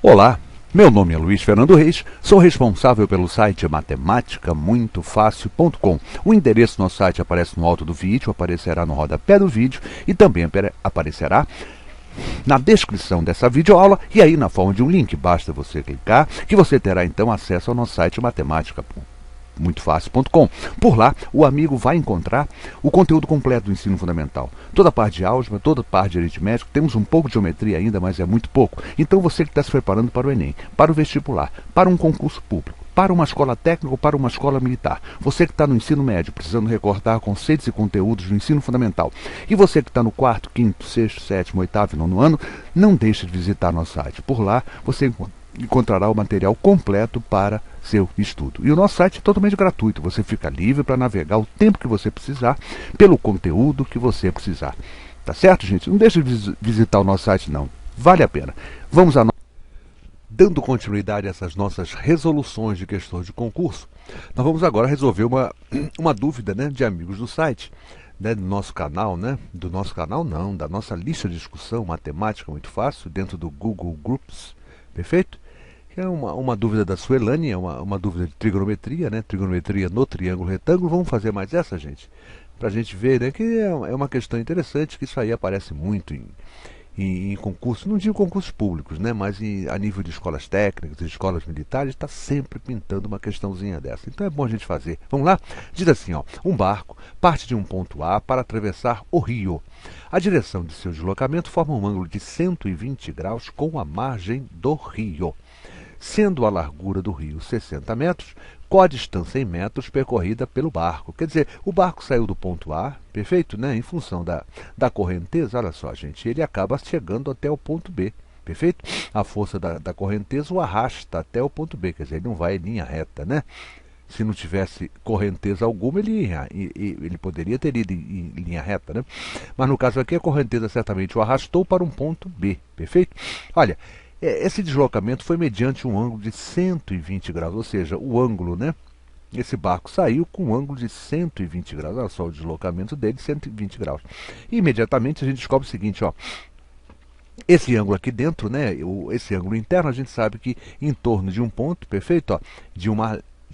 Olá, meu nome é Luiz Fernando Reis, sou responsável pelo site matematicamuitofácil.com. O endereço do nosso site aparece no alto do vídeo, aparecerá no rodapé do vídeo e também aparecerá na descrição dessa videoaula e aí na forma de um link. Basta você clicar que você terá então acesso ao nosso site matematicamuitofácil.com. Por lá, o amigo vai encontrar o conteúdo completo do ensino fundamental. Toda a parte de álgebra, toda a parte de aritmética, temos um pouco de geometria ainda, mas é muito pouco. Então você que está se preparando para o Enem, para o vestibular, para um concurso público, para uma escola técnica ou para uma escola militar, você que está no ensino médio, precisando recordar conceitos e conteúdos do ensino fundamental, e você que está no quarto, quinto, sexto, sétimo, oitavo e nono ano, não deixe de visitar nosso site. Por lá você encontrará o material completo para seu estudo. E o nosso site é totalmente gratuito, você fica livre para navegar o tempo que você precisar, pelo conteúdo que você precisar. Tá certo, gente? Não deixe de visitar o nosso site, não. Vale a pena. Vamos a Dando continuidade a essas nossas resoluções de questões de concurso, nós vamos agora resolver uma dúvida, né, de amigos do site, né, do nosso canal, né? Do nosso canal não, da nossa lista de discussão Matemática Muito Fácil, dentro do Google Groups, perfeito? Que é uma dúvida da Suelane, é uma dúvida de trigonometria, né? Trigonometria no triângulo retângulo. Vamos fazer mais essa, gente? Para a gente ver, né, que é uma questão interessante, que isso aí aparece muito em concursos, não digo concursos públicos, né, mas a nível de escolas técnicas, de escolas militares, está sempre pintando uma questãozinha dessa. Então é bom a gente fazer. Vamos lá? Diz assim, ó, um barco parte de um ponto A para atravessar o rio. A direção de seu deslocamento forma um ângulo de 120 graus com a margem do rio. Sendo a largura do rio 60 metros, qual a distância em metros percorrida pelo barco? Quer dizer, o barco saiu do ponto A, perfeito, né? Em função da correnteza, olha só, gente, ele acaba chegando até o ponto B, perfeito? A força da correnteza o arrasta até o ponto B, quer dizer, ele não vai em linha reta, né? Se não tivesse correnteza alguma, ele poderia ter ido em linha reta, né? Mas no caso aqui, a correnteza certamente o arrastou para um ponto B, perfeito? Olha, esse deslocamento foi mediante um ângulo de 120 graus, ou seja, o ângulo, né? Esse barco saiu com um ângulo de 120 graus, olha só o deslocamento dele, 120 graus. E imediatamente a gente descobre o seguinte, ó. Esse ângulo aqui dentro, né? Esse ângulo interno, a gente sabe que em torno de um ponto, perfeito? Ó, de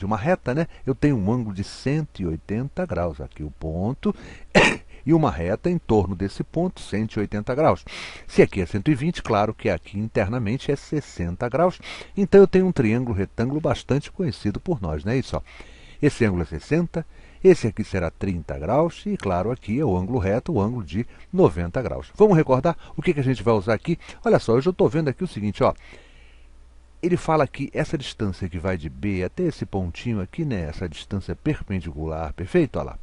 uma reta, né? Eu tenho um ângulo de 180 graus. Aqui o ponto e uma reta em torno desse ponto, 180 graus. Se aqui é 120, claro que aqui internamente é 60 graus. Então eu tenho um triângulo retângulo bastante conhecido por nós, não é isso? Ó. Esse ângulo é 60, esse aqui será 30 graus e, claro, aqui é o ângulo reto, o ângulo de 90 graus. Vamos recordar o que a gente vai usar aqui? Olha só, eu já estou vendo aqui o seguinte, ó. Ele fala que essa distância que vai de B até esse pontinho aqui, né? Essa distância perpendicular, perfeito? Olha lá.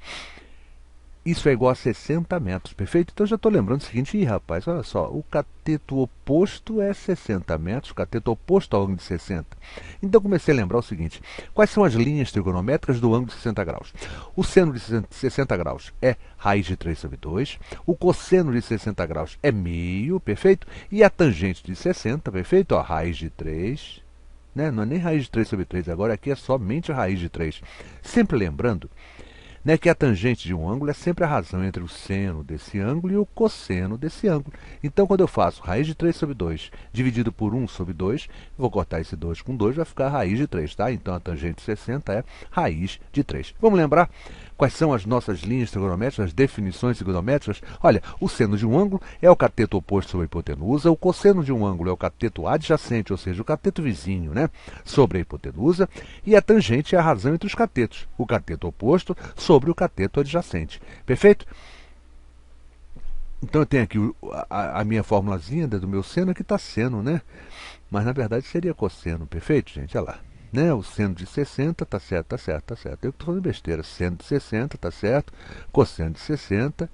Isso é igual a 60 metros, perfeito? Então eu já estou lembrando o seguinte, rapaz, olha só, o cateto oposto é 60 metros, o cateto oposto ao ângulo de 60. Então comecei a lembrar o seguinte, quais são as linhas trigonométricas do ângulo de 60 graus? O seno de 60 graus é raiz de 3 sobre 2, o cosseno de 60 graus é meio, perfeito? E a tangente de 60, perfeito? Ó, raiz de 3, né? Não é nem raiz de 3 sobre 3, agora aqui é somente a raiz de 3. Sempre lembrando, né, que a tangente de um ângulo é sempre a razão entre o seno desse ângulo e o cosseno desse ângulo. Então, quando eu faço raiz de 3 sobre 2 dividido por 1 sobre 2, vou cortar esse 2 com 2, vai ficar raiz de 3, tá? Então, a tangente de 60 é raiz de 3. Vamos lembrar quais são as nossas linhas trigonométricas, as definições trigonométricas? Olha, o seno de um ângulo é o cateto oposto sobre a hipotenusa, o cosseno de um ângulo é o cateto adjacente, ou seja, o cateto vizinho, né, sobre a hipotenusa, e a tangente é a razão entre os catetos, o cateto oposto sobre o cateto adjacente. Perfeito? Então eu tenho aqui a minha formulazinha do meu seno, que está seno, né? Mas na verdade seria cosseno, perfeito, gente? Olha lá. Né? O seno de 60, tá certo, tá certo, tá certo. Eu estou falando besteira. Seno de 60, tá certo. Cosseno de 60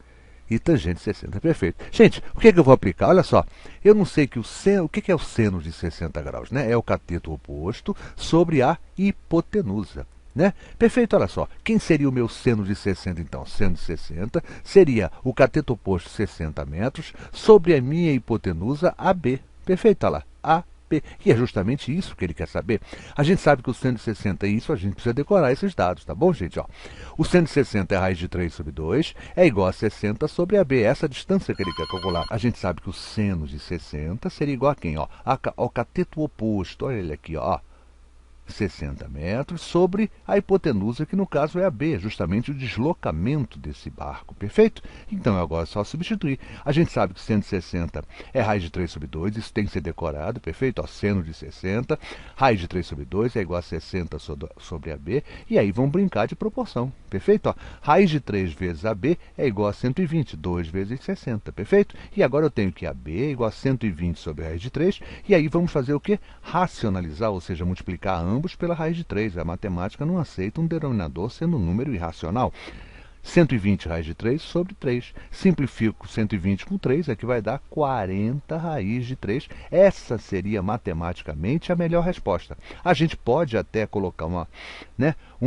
e tangente de 60, perfeito. Gente, o que é que eu vou aplicar? Olha só, eu não sei que o que é o seno de 60 graus, né? É o cateto oposto sobre a hipotenusa. Né? Perfeito, olha só. Quem seria o meu seno de 60, então? Seno de 60 seria o cateto oposto 60 metros sobre a minha hipotenusa AB. Perfeito, olha lá. AB. E é justamente isso que ele quer saber. A gente sabe que o seno de 60 é isso, a gente precisa decorar esses dados, tá bom, gente? Ó, o seno de 60 é a raiz de 3 sobre 2, é igual a 60 sobre AB, essa distância que ele quer calcular. A gente sabe que o seno de 60 seria igual a quem? Ó, ao cateto oposto, olha ele aqui, ó. 60 metros sobre a hipotenusa, que no caso é a B, justamente o deslocamento desse barco, perfeito? Então agora é só substituir. A gente sabe que 160 é raiz de 3 sobre 2, isso tem que ser decorado, perfeito? Ó, seno de 60, raiz de 3 sobre 2 é igual a 60 sobre a B, e aí vamos brincar de proporção, perfeito? Ó, raiz de 3 vezes a B é igual a 120, 2 vezes 60, perfeito? E agora eu tenho que a B é igual a 120 sobre a raiz de 3, e aí vamos fazer o quê? Racionalizar, ou seja, multiplicar ambos pela raiz de 3. A matemática não aceita um denominador sendo um número irracional. 120 raiz de 3 sobre 3. Simplifico 120 com 3, é que vai dar 40 raiz de 3. Essa seria matematicamente a melhor resposta. A gente pode até colocar um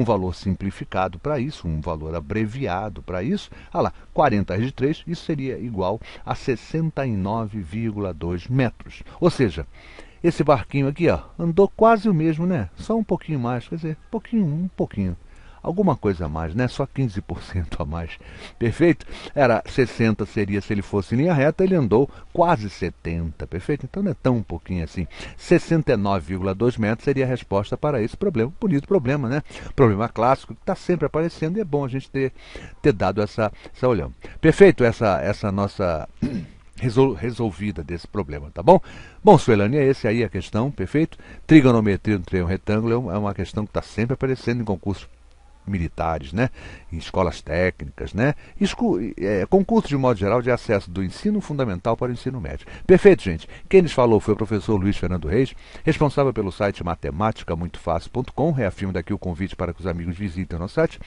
valor simplificado para isso, um valor abreviado para isso. Olha lá, 40 raiz de 3, isso seria igual a 69,2 metros. Ou seja, esse barquinho aqui, ó, andou quase o mesmo, né? Só um pouquinho mais, quer dizer, um pouquinho. Alguma coisa a mais, né? Só 15% a mais. Perfeito? Era 60 seria se ele fosse em linha reta, ele andou quase 70, perfeito? Então não é tão pouquinho assim. 69,2 metros seria a resposta para esse problema. Bonito problema, né? Problema clássico que está sempre aparecendo e é bom a gente ter dado essa olhão. Perfeito? Essa nossa resolvida desse problema, tá bom? Bom, Suelane, é esse aí a questão, perfeito? Trigonometria no triângulo retângulo é uma questão que está sempre aparecendo em concursos militares, né? Em escolas técnicas, né? Concurso de modo geral de acesso do ensino fundamental para o ensino médio. Perfeito, gente. Quem lhes falou foi o professor Luiz Fernando Reis, responsável pelo site matematicamuitofácil.com. Reafirmo daqui o convite para que os amigos visitem o nosso site.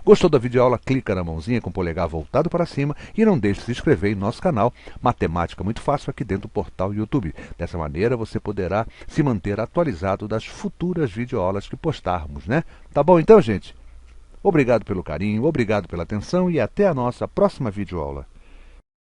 Gostou da videoaula? Clica na mãozinha com o polegar voltado para cima e não deixe de se inscrever em nosso canal Matemática Muito Fácil aqui dentro do portal YouTube. Dessa maneira você poderá se manter atualizado das futuras videoaulas que postarmos, né? Tá bom então, gente? Obrigado pelo carinho, obrigado pela atenção e até a nossa próxima videoaula.